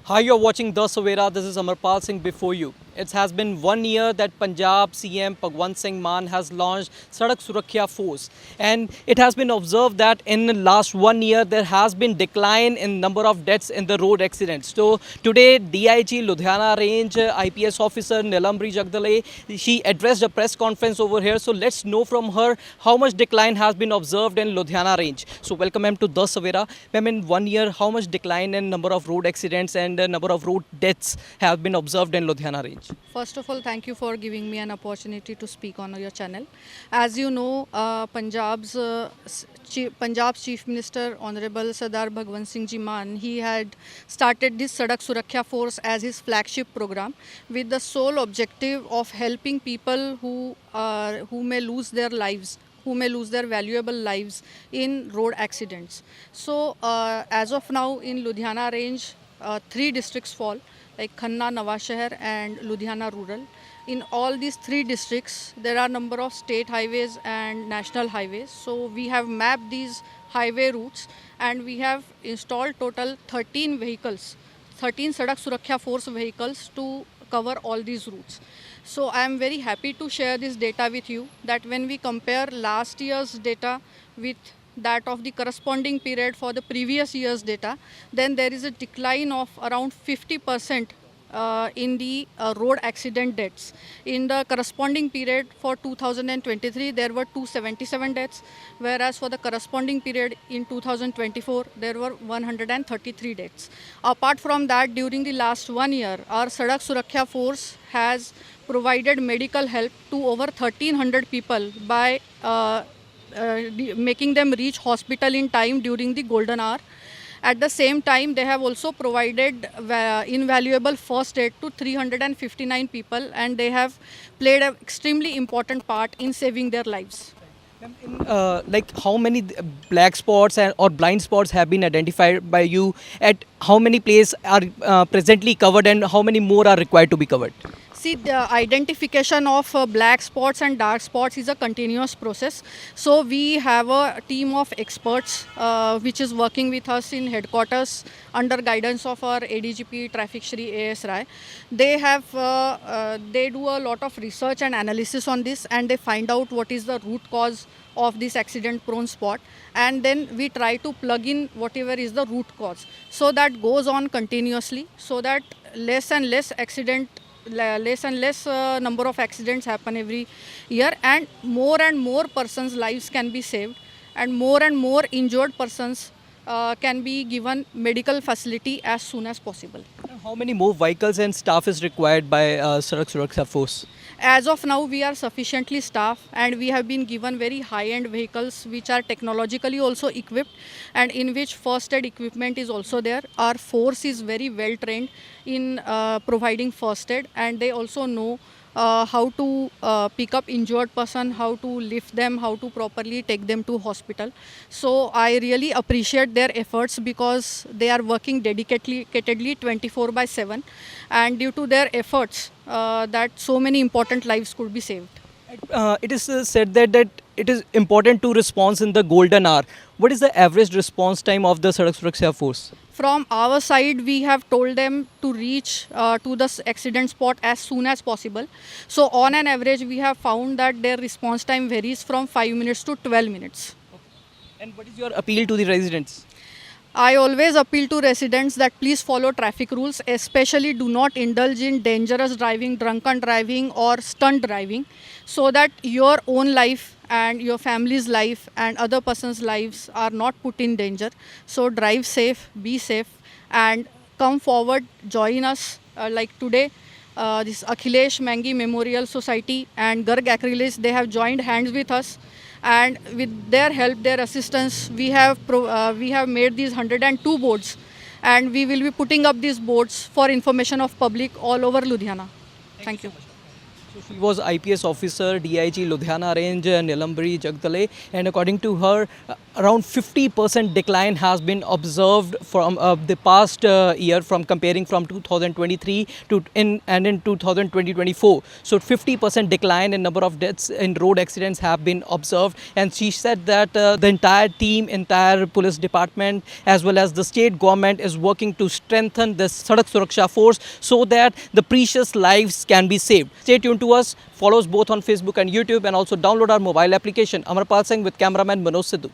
Hi, you're watching The Savera. This is Amarpal Singh before you. It has been 1 year that Punjab CM Bhagwant Singh Mann has launched Sadak Suraksha Force, and it has been observed that in the last 1 year there has been decline in number of deaths in the road accidents. So today, DIG Ludhiana Range IPS officer Nilambri Jagdale, she addressed a press conference over here. So let's know from her how much decline has been observed in Ludhiana Range. So welcome ma'am to The Savera. Ma'am, in 1 year, how much decline in number of road accidents and number of road deaths have been observed in Ludhiana Range? First of all, thank you for giving me an opportunity to speak on your channel. As you know, Punjab's Chief Minister Honorable Sardar Bhagwant Singh Ji Mann, he had started this Sadak Suraksha Force as his flagship program with the sole objective of helping people who may lose their lives, who may lose their valuable lives in road accidents. So as of now in Ludhiana range, three districts fall like Khanna, Nawashahar and Ludhiana rural. In all these three districts, there are number of state highways and national highways. So we have mapped these highway routes and we have installed total 13 vehicles, 13 Sadak Suraksha Force vehicles to cover all these routes. So I am very happy to share this data with you that when we compare last year's data with that of the corresponding period for the previous year's data, then there is a decline of around 50% in the road accident deaths. In the corresponding period for 2023, there were 277 deaths, whereas for the corresponding period in 2024, there were 133 deaths. Apart from that, during the last 1 year, our Sadak Suraksha Force has provided medical help to over 1300 people by making them reach hospital in time during the golden hour. At the same time, they have also provided invaluable first aid to 359 people and they have played an extremely important part in saving their lives. Like how many black spots and or blind spots have been identified by you, at how many places are presently covered and how many more are required to be covered? See, the identification of black spots and dark spots is a continuous process. So we have a team of experts which is working with us in headquarters under guidance of our ADGP Traffic Shri A.S. Rai. They do a lot of research and analysis on this and they find out what is the root cause of this accident prone spot, and then we try to plug in whatever is the root cause. So that goes on continuously so that less and less number of accidents happen every year and more persons lives can be saved and more injured persons can be given medical facility as soon as possible. How many more vehicles and staff is required by Sadak Suraksha Force? As of now, we are sufficiently staffed and we have been given very high-end vehicles which are technologically also equipped and in which first aid equipment is also there. Our force is very well trained in providing first aid and they also know how to pick up injured person, how to lift them, how to properly take them to hospital. So I really appreciate their efforts because they are working dedicatedly 24/7 and due to their efforts that so many important lives could be saved. It is said that it is important to respond in the golden hour. What is the average response time of the Sadak Suraksha Force? From our side, we have told them to reach to the accident spot as soon as possible. So on an average, we have found that their response time varies from 5 minutes to 12 minutes. And what is your appeal to the residents? I always appeal to residents that please follow traffic rules, especially do not indulge in dangerous driving, drunken driving or stunt driving so that your own life and your family's life and other person's lives are not put in danger. So drive safe, be safe and come forward, join us like today. This Akhilesh Mangi Memorial Society and Garg Acrylics, they have joined hands with us and with their help, their assistance, we have made these 102 boards and we will be putting up these boards for information of public all over Ludhiana. Thank you. So she was IPS officer, DIG Ludhiana Range, Nilambri Jagdale, and according to her, around 50% decline has been observed from the past year, from comparing from 2023 to in 2024. So 50% decline in number of deaths in road accidents have been observed, and she said that the entire team, entire police department as well as the state government is working to strengthen this Sadak Suraksha force so that the precious lives can be saved. Stay tuned to us, follow us both on Facebook and YouTube, and also download our mobile application. Amarpal Singh with cameraman Manoj Sidhu.